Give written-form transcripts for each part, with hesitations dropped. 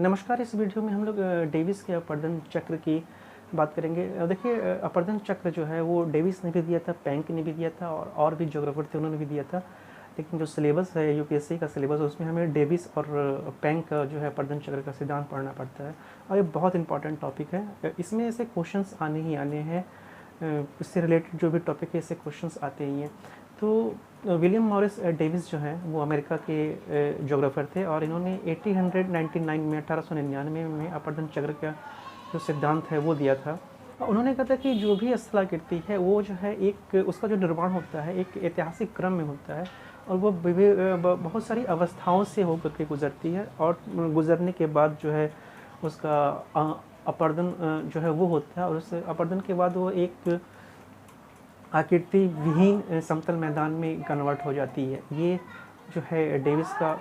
नमस्कार। इस वीडियो में हम लोग डेविस के अपवर्तन चक्र की बात करेंगे। देखिए, अपवर्तन चक्र जो है वो डेविस ने भी दिया था, पैंक ने भी दिया था और भी ज्योग्राफर थे उन्होंने भी दिया था। लेकिन जो सिलेबस है यूपीएससी का सिलेबस है उसमें हमें डेविस और पैंक का जो है अपवर्तन चक्र का सिद्धांत पढ़ना पड़ता है और ये बहुत इंपॉर्टेंट टॉपिक है। इसमें ऐसे क्वेश्चंस आने ही आने हैं। इससे रिलेटेड जो भी टॉपिक है इससे क्वेश्चंस आते ही हैं। तो विलियम मॉरिस डेविस जो हैं वो अमेरिका के ज्योग्राफर थे और इन्होंने 1899 में 1899 में अपवर्तन चक्र का जो सिद्धांत है वो दिया था। उन्होंने कहा था कि जो भी स्थलाकृति है वो जो है एक उसका जो निर्माण होता है एक ऐतिहासिक क्रम में होता है और वो बहुत सारी अवस्थाओं से होकर के गुजरती है और गुजरने के बाद जो है उसका अपवर्तन जो है वो होता है और उस अपवर्तन के बाद वो एक आकृति विहीन समतल मैदान में कन्वर्ट हो जाती है। ये जो है डेविस का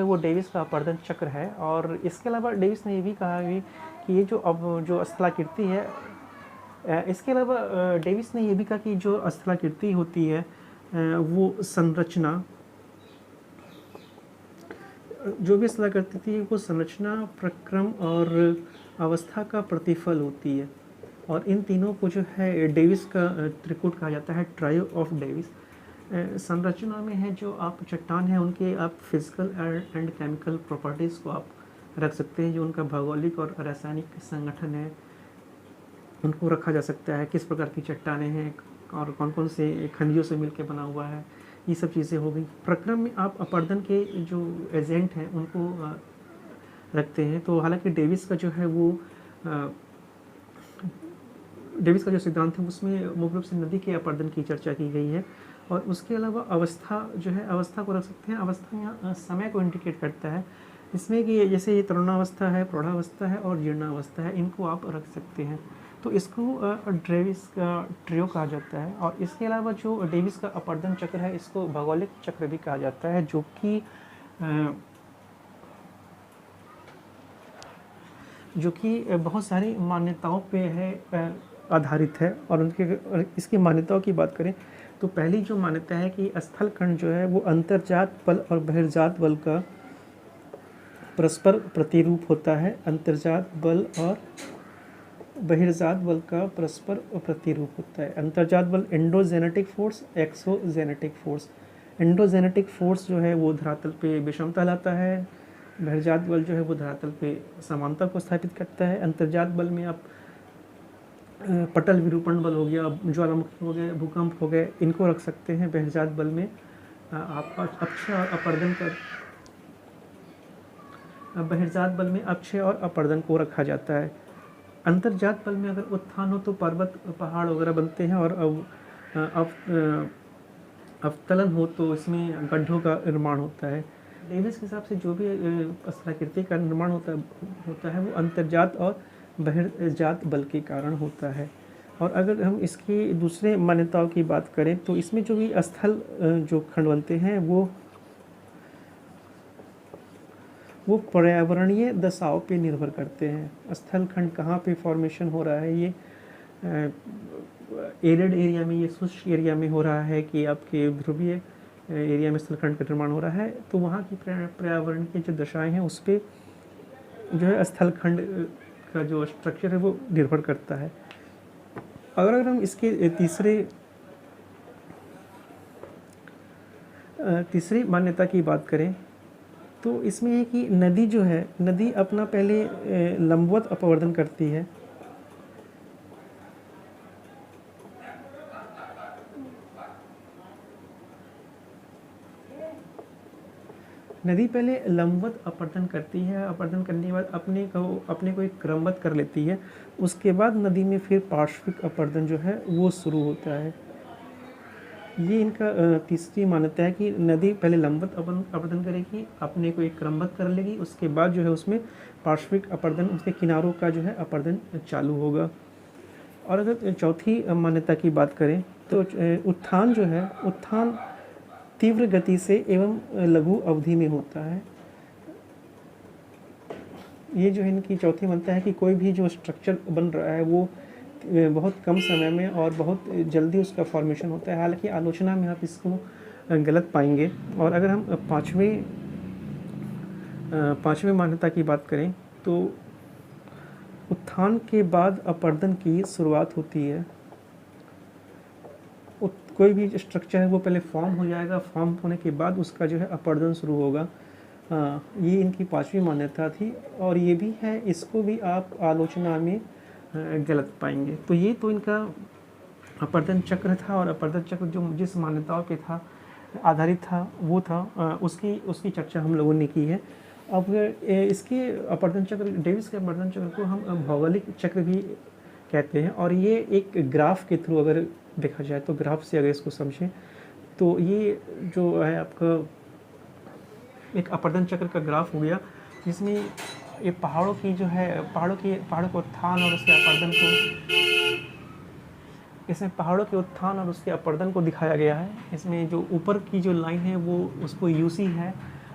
वो डेविस का अपवर्तन चक्र है। और इसके अलावा डेविस ने ये भी कहा कि ये जो स्थलाकृति है, इसके अलावा डेविस ने ये भी कहा कि जो स्थलाकृति होती है वो संरचना जो भी स्थलाकृति थी वो संरचना, प्रक्रम और अवस्था का प्रतिफल होती है और इन तीनों को जो है डेविस का त्रिकूट कहा जाता है, ट्रायो ऑफ डेविस। संरचना में है जो आप चट्टान है उनके आप फिजिकल एंड केमिकल प्रॉपर्टीज़ को आप रख सकते हैं, जो उनका भौगोलिक और रासायनिक संगठन है उनको रखा जा सकता है, किस प्रकार की चट्टानें हैं और कौन कौन से खनिजों से मिलकर बना हुआ है, ये सब चीज़ें हो गई। प्रक्रम में आप अपवर्तन के जो एजेंट हैं उनको रखते हैं। तो हालांकि डेविस का जो है वो डेविस का जो सिद्धांत है उसमें मुख्य रूप से नदी के अपवर्तन की चर्चा की गई है और उसके अलावा अवस्था जो है अवस्था को रख सकते हैं। अवस्था यहाँ समय को इंडिकेट करता है, इसमें कि जैसे ये तरुणावस्था है, प्रौढ़ावस्था है और जीर्णावस्था है, इनको आप रख सकते हैं। तो इसको डेविस का ट्रियो कहा जाता है। और इसके अलावा जो डेविस का अपवर्तन चक्र है इसको भौगोलिक चक्र भी कहा जाता है, जो कि बहुत सारी मान्यताओं पे है आधारित है। और इसकी मान्यताओं की बात करें तो पहली जो मान्यता है कि स्थलखंड जो है वो अंतर्जात बल और बहिर्जात बल का परस्पर प्रतिरूप होता है। अंतर्जात बल और बहिर्जात बल का परस्पर प्रतिरूप होता है। अंतर्जात बल endogenetic force, exogenetic force. Endogenetic force जो है वो धरातल पे विषमता लाता है, बहिर्जात बल जो है वो धरातल पे समानता को स्थापित करता है। अंतर्जात बल में आप पटल विरूपण बल हो गया, ज्वालामुखी हो गया, भूकंप हो गए, इनको रख सकते हैं। बहिर्जात बल में आप अक्षय और अपवर्तन बहिर्जात बल में अक्षय और अपवर्तन को रखा जाता है। अंतर्जात बल में अगर उत्थान हो तो पर्वत पहाड़ वगैरह बनते हैं और अवतलन हो तो इसमें गड्ढों का निर्माण होता है। डेविस के हिसाब से जो भी स्थलाकृति का निर्माण होता है वो अंतर्जात और बहिर्जात बल के कारण होता है। और अगर हम इसकी दूसरे मान्यताओं की बात करें तो इसमें जो भी स्थल जो खंड बनते हैं वो पर्यावरणीय दशाओं पे निर्भर करते हैं। स्थल खंड कहाँ पे फॉर्मेशन हो रहा है, ये एरिड एरिया में, ये शुष्क एरिया में हो रहा है कि आपके ध्रुवीय एरिया में स्थलखंड का निर्माण हो रहा है, तो वहाँ की पर्यावरण की जो दशाएं हैं उस पर जो है स्थलखंड का जो स्ट्रक्चर है वो निर्भर करता है। अगर हम इसके तीसरी मान्यता की बात करें तो इसमें है कि नदी जो है, नदी अपना पहले लंबवत अपवर्तन करती है। नदी पहले लंबवत अपवर्तन करती है, अपवर्तन करने के बाद अपने को एक क्रमबद्ध कर लेती है। उसके बाद नदी में फिर पार्श्विक अपवर्तन जो है वो शुरू होता है। ये इनका तीसरी मान्यता है कि नदी पहले लंबवत अपवर्तन करेगी, अपने को एक क्रमबद्ध कर लेगी, उसके बाद जो है उसमें पार्श्विक अपवर्तन, उसके किनारों का जो है अपवर्तन चालू होगा। और अगर चौथी मान्यता की बात करें तो उत्थान जो है, उत्थान तीव्र गति से एवं लघु अवधि में होता है। ये जो है इनकी चौथी मान्यता है कि कोई भी जो स्ट्रक्चर बन रहा है वो बहुत कम समय में और बहुत जल्दी उसका फॉर्मेशन होता है। हालांकि आलोचना में आप इसको गलत पाएंगे। और अगर हम पाँचवें मान्यता की बात करें तो उत्थान के बाद अपर्दन की शुरुआत होती है। कोई भी स्ट्रक्चर है वो पहले फॉर्म हो जाएगा, फॉर्म होने के बाद उसका जो है अपर्दन शुरू होगा। ये इनकी पांचवी मान्यता थी और ये भी है, इसको भी आप आलोचना में गलत पाएंगे। तो ये तो इनका अपर्दन चक्र था, और अपर्दन चक्र जो जिस मान्यताओं पे था आधारित था वो था उसकी चर्चा हम लोगों ने की है। अब इसके अपर्दन चक्र, डेविस के अपर्दन चक्र को हम भौगोलिक चक्र भी कहते हैं। और ये एक ग्राफ के थ्रू अगर देखा जाए तो, ग्राफ से अगर इसको समझें तो ये जो है आपका एक अपर्दन चक्र का ग्राफ हो गया, जिसमें ये पहाड़ों की जो है पहाड़ों के उत्थान और उसके अपर्दन को, इसमें पहाड़ों के उत्थान और उसके अपर्दन को दिखाया गया है। इसमें जो ऊपर की जो लाइन है वो उसको यूसी है,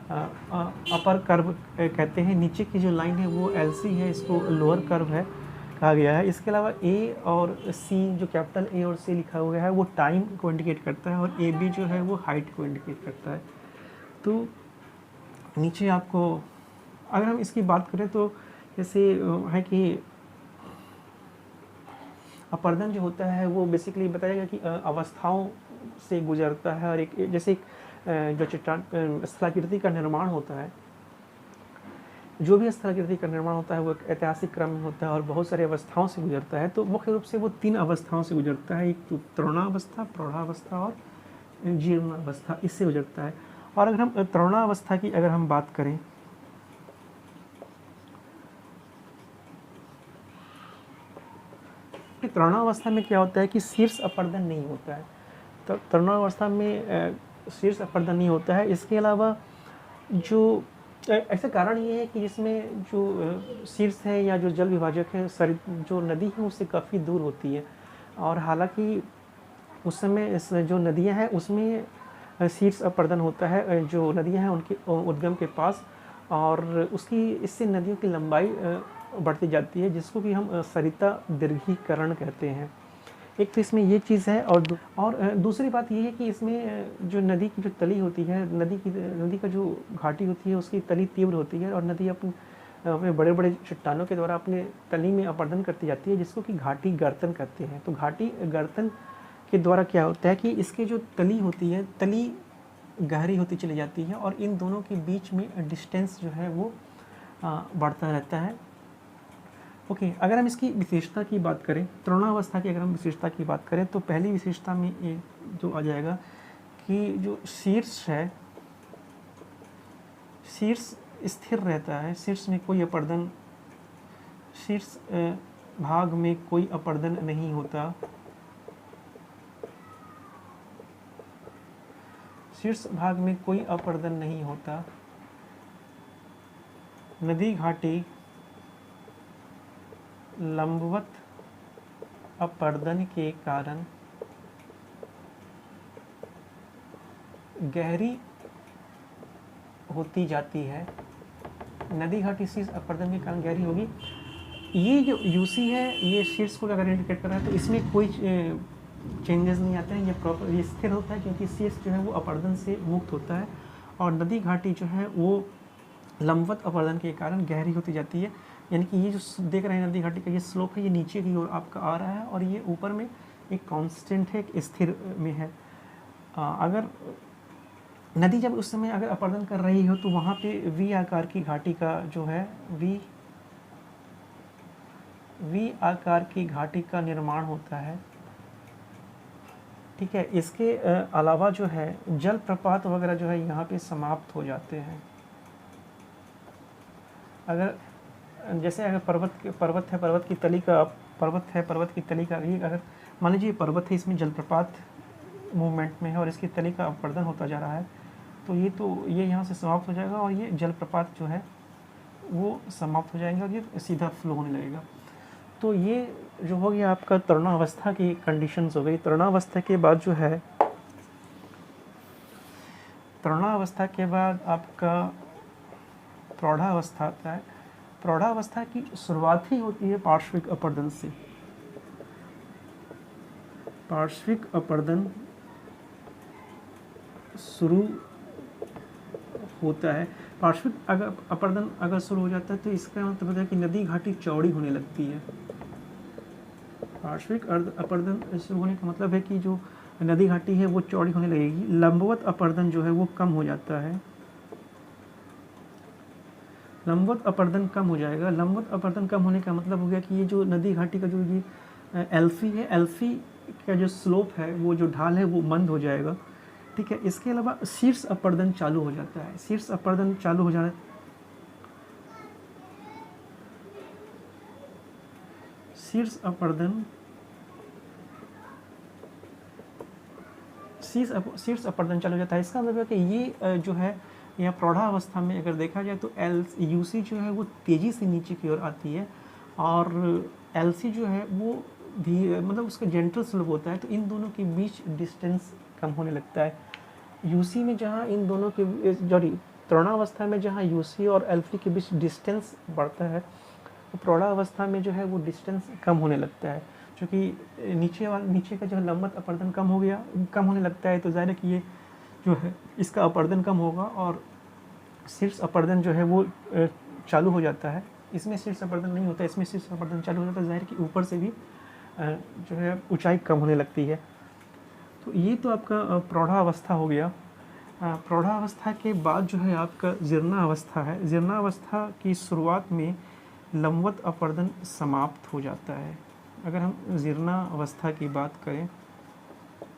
अपर कर्व कहते हैं। नीचे की जो लाइन है वो एलसी है, इसको लोअर कर्व है कहा गया है। इसके अलावा ए और सी, जो कैपिटल ए और सी लिखा हुआ है, वो टाइम को इंडिकेट करता है, और ए बी जो है वो हाइट को इंडिकेट करता है। तो नीचे आपको अगर हम इसकी बात करें तो जैसे है कि अपर्दन जो होता है वो बेसिकली बताएगा कि अवस्थाओं से गुजरता है, और एक जैसे जो चट्टान स्थलाकृति का निर्माण होता है, जो भी स्थलाकृति का निर्माण होता है वो एक ऐतिहासिक क्रम में होता है और बहुत सारी अवस्थाओं से गुजरता है। तो मुख्य रूप से वो 3 अवस्थाओं से गुजरता है, एक तो तरुणावस्था, प्रौढ़ावस्था और जीर्णावस्था, इससे गुजरता है। और अगर हम तरुणावस्था की अगर हम बात करें कि तरुणावस्था में क्या होता है कि शीर्ष अपर्दन नहीं होता है। तो तरुणावस्था में शीर्ष अपर्दन नहीं होता है। इसके अलावा जो ऐसा कारण ये है कि जिसमें जो शीर्ष है या जो जल विभाजक है, जो नदी है उससे काफ़ी दूर होती है, और हालांकि उस समय जो नदियां हैं उसमें शीर्ष अपर्दन होता है, जो नदियां हैं उनके उद्गम के पास, और उसकी इससे नदियों की लंबाई बढ़ती जाती है, जिसको कि हम सरिता दीर्घीकरण कहते हैं। एक तो इसमें ये चीज़ है, और दूसरी बात ये है कि इसमें जो नदी की जो तली होती है, नदी का जो घाटी होती है उसकी तली तीव्र होती है, और नदी अपने बड़े बड़े चट्टानों के द्वारा अपने तली में अपर्दन करती जाती है, जिसको कि घाटी गर्तन कहते हैं। तो घाटी गर्तन के द्वारा क्या होता है कि इसके जो तली होती है, तली गहरी होती चली जाती है, और इन दोनों के बीच में डिस्टेंस जो है वो बढ़ता रहता है। ओके, अगर हम इसकी विशेषता की बात करें, तरुणावस्था की अगर हम विशेषता की बात करें तो पहली विशेषता में ये जो आ जाएगा कि जो शीर्ष है, शीर्ष स्थिर रहता है, शीर्ष में कोई अपर्दन, शीर्ष भाग में कोई अपर्दन नहीं होता, शीर्ष भाग में कोई अपर्दन नहीं होता। नदी घाटी लंबवत अपर्दन के कारण गहरी होती जाती है। नदी घाटी शीर्ष अपर्दन के कारण गहरी होगी। ये जो यूसी है ये शीर्ष को अगर इंडिकेट कर रहा है तो इसमें कोई चेंजेस नहीं आते हैं, ये प्रॉपर ये स्थिर होता है, क्योंकि शीर्ष जो है वो अपर्दन से मुक्त होता है, और नदी घाटी जो है वो लंबवत अपर्दन के कारण गहरी होती जाती है। यानी कि ये जो देख रहे हैं नदी घाटी का ये स्लोप है, ये नीचे की ओर आपका आ रहा है, और ये ऊपर में एक कांस्टेंट है, एक स्थिर में है। अगर नदी जब उस समय अगर अपर्दन कर रही हो तो वहाँ पे वी आकार की घाटी का जो है वी आकार की घाटी का निर्माण होता है। ठीक है, इसके अलावा जो है जलप्रपात वगैरह जो है यहाँ पे समाप्त हो जाते हैं। अगर जैसे अगर पर्वत है, पर्वत की तली का ये अगर मान लीजिए पर्वत है, इसमें जलप्रपात मूवमेंट में है और इसकी तली का अपर्दन होता जा रहा है, तो ये यहाँ से समाप्त हो जाएगा और ये जलप्रपात जो है वो समाप्त हो जाएंगे और ये सीधा फ्लो होने लगेगा। तो ये जो हो गया आपका तरुणावस्था की कंडीशंस हो गई। तरुणावस्था के बाद जो है, तरुणावस्था के बाद आपका प्रौढ़ावस्था आता है। प्रौढ़ावस्था की शुरुआत ही होती है पार्श्विक अपर्दन से। पार्श्विक अपर्दन शुरू होता है, पार्श्विक अगर अपरदन अगर शुरू हो जाता है तो इसका मतलब होता है कि नदी घाटी चौड़ी होने लगती है। पार्श्विक अपरदन शुरू होने का मतलब है कि जो नदी घाटी है वो चौड़ी होने लगेगी। लंबवत अपरदन जो है वो कम हो जाता है, लंबवत अपरदन कम हो जाएगा। लंबवत अपरदन कम होने का मतलब हो गया कि ये जो नदी घाटी का जो ये एल्फी है, एल्फी का जो स्लोप है, वो जो ढाल है वो मंद हो जाएगा, ठीक है। इसके अलावा शीर्ष अपरदन चालू हो जाता है। शीर्ष अपरदन चालू हो जाना, शीर्ष अपरदन, शीर्ष अपरदन चालू हो जाता है। इसका मतलब है कि ये जो है यहाँ प्रौढ़ावस्था में अगर देखा जाए तो यूसी जो है वो तेज़ी से नीचे की ओर आती है और एलसी जो है वो भी मतलब उसका जेंटल स्लोप होता है। तो इन दोनों के बीच डिस्टेंस कम होने लगता है। यूसी में जहाँ इन दोनों के तरुणावस्था में जहाँ यूसी और एल्फी के बीच डिस्टेंस बढ़ता है, तो प्रौढ़ावस्था में जो है वो डिस्टेंस कम होने लगता है। क्योंकि नीचे का जो लंबवत अपरदन कम होने लगता है, तो ज़ाहिर है कि ये जो है इसका अपरदन कम होगा और शीर्ष अपरदन जो है वो चालू हो जाता है। इसमें शीर्ष अपरदन नहीं होता, इसमें शीर्ष अपरदन चालू हो जाता है। ज़ाहिर कि ऊपर से भी जो है ऊंचाई कम होने लगती है। तो ये तो आपका प्रौढ़ावस्था हो गया। प्रौढ़ावस्था के बाद जो है आपका जीर्णावस्था है। जीर्णावस्था की शुरुआत में लंबवत अपरदन समाप्त हो जाता है। अगर हम जीर्णावस्था की बात करें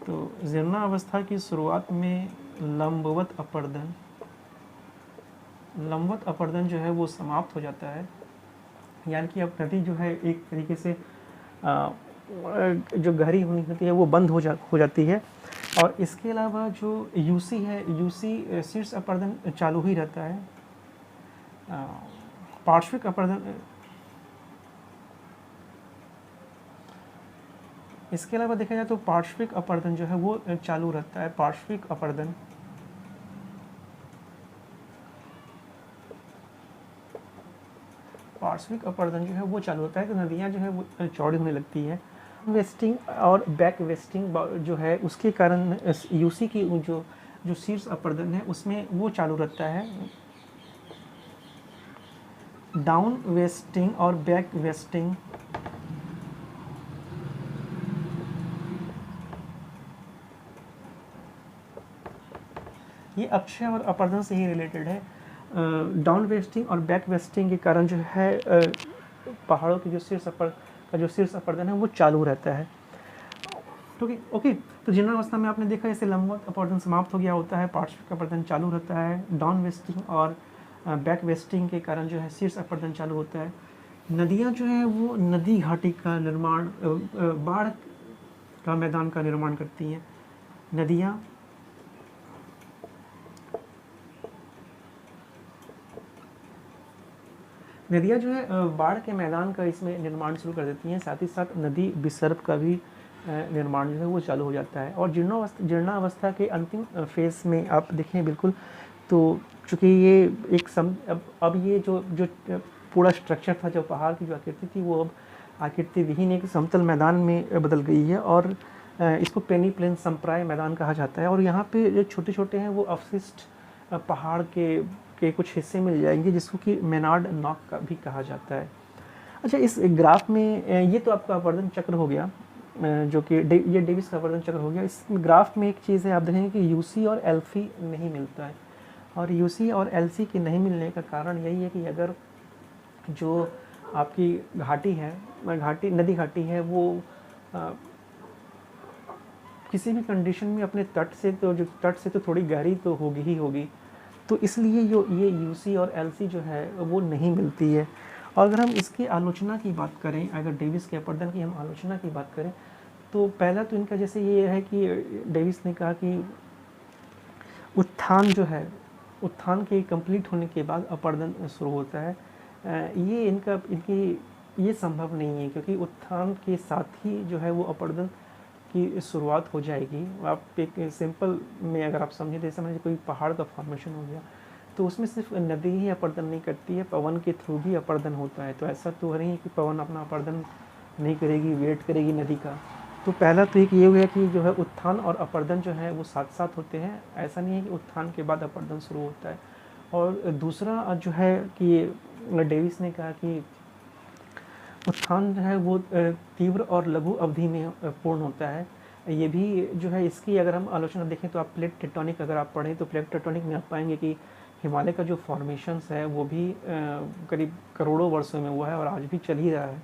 तो जीर्णावस्था की शुरुआत में लंबवत अपरदन जो है वो समाप्त हो जाता है। यानी कि अब नदी जो है एक तरीके से जो गहरी होनी होती है वो बंद हो जाती है। और इसके अलावा जो यूसी है, यूसी शीर्ष अपरदन चालू ही रहता है। पार्श्विक अपरदन, इसके अलावा देखा जाए तो पार्श्विक अपरदन जो है वो चालू रहता है। पार्श्विक अपरदन जो है वो चालू होता है। तो नदियाँ जो है वो चौड़ी होने लगती है। वेस्टिंग और बैक वेस्टिंग जो है उसके कारण यूसी की जो शीर्ष अपरदन है उसमें वो चालू रहता है। डाउन वेस्टिंग और बैक वेस्टिंग, ये अक्षय और अपरदन से ही रिलेटेड है। डाउन वेस्टिंग और बैक वेस्टिंग के कारण जो है पहाड़ों की जो शीर्ष अपरदन है वो चालू रहता है। ओके। तो जीर्णावस्था में आपने देखा जैसे लंबवत अपरदन समाप्त हो गया होता है, पार्श्विक अपरदन चालू रहता है। डाउन वेस्टिंग और बैक वेस्टिंग के कारण जो है शीर्ष अपरदन चालू होता है। नदियाँ जो है वो नदी घाटी का निर्माण, बाढ़ का मैदान का निर्माण करती हैं। नदियाँ जो है बाढ़ के मैदान का इसमें निर्माण शुरू कर देती हैं। साथ ही साथ नदी विसर्प का भी निर्माण जो है वो चालू हो जाता है। और जीर्णावस्था के अंतिम फेज में आप देखें बिल्कुल, तो चूँकि ये एक अब ये जो पूरा स्ट्रक्चर था, जो पहाड़ की जो आकृति थी, वो अब आकृति विहीन एक समतल मैदान में बदल गई है और इसको पेनीप्लेन संप्राय मैदान कहा जाता है। और यहाँ पे जो छोटे छोटे हैं वो अवशिष्ट पहाड़ के कुछ हिस्से मिल जाएंगे, जिसको कि मेनार्ड नॉक का भी कहा जाता है। अच्छा, इस ग्राफ में ये तो आपका अपरदन चक्र हो गया, जो कि ये डेविस का अपरदन चक्र हो गया। इस ग्राफ में एक चीज़ है, आप देखेंगे कि यूसी और एल्फी नहीं मिलता है। और यूसी और एलसी के नहीं मिलने का कारण यही है कि अगर जो आपकी नदी घाटी है वो किसी भी कंडीशन में अपने तट से तो थोड़ी गहरी तो होगी ही होगी, तो इसलिए ये यूसी और एलसी जो है वो नहीं मिलती है। और अगर हम इसकी आलोचना की बात करें, अगर डेविस के अपरदन की हम आलोचना की बात करें, तो पहला तो इनका जैसे ये है कि डेविस ने कहा कि उत्थान के कंप्लीट होने के बाद अपरदन शुरू होता है। ये संभव नहीं है, क्योंकि उत्थान के साथ ही जो है वो अपरदन की शुरुआत हो जाएगी। आप एक सिंपल में अगर आप समझें, जैसे कोई पहाड़ का फॉर्मेशन हो गया, तो उसमें सिर्फ नदी ही अपरदन नहीं करती है, पवन के थ्रू भी अपरदन होता है। तो ऐसा तो नहीं है कि पवन अपना अपरदन नहीं करेगी, वेट करेगी नदी का। तो पहला तो एक ये हो गया कि जो है उत्थान और अपरदन जो है वो साथ-साथ होते हैं, ऐसा नहीं है कि उत्थान के बाद अपरदन शुरू होता है। और दूसरा जो है कि डेविस ने कहा कि उत्थान जो है वो तीव्र और लघु अवधि में पूर्ण होता है। ये भी जो है इसकी अगर हम आलोचना देखें तो आप प्लेट टेक्टोनिक अगर आप पढ़ें तो प्लेट टेक्टोनिक में आप पाएंगे कि हिमालय का जो फॉर्मेशंस है वो भी करीब करोड़ों वर्षों में हुआ है और आज भी चल ही रहा है।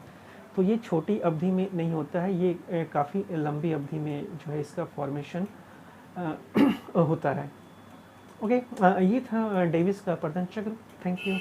तो ये छोटी अवधि में नहीं होता है, ये काफ़ी लंबी अवधि में जो है इसका फॉर्मेशन होता है। ओके, ये था डेविस का अपरदन चक्र। Thank you.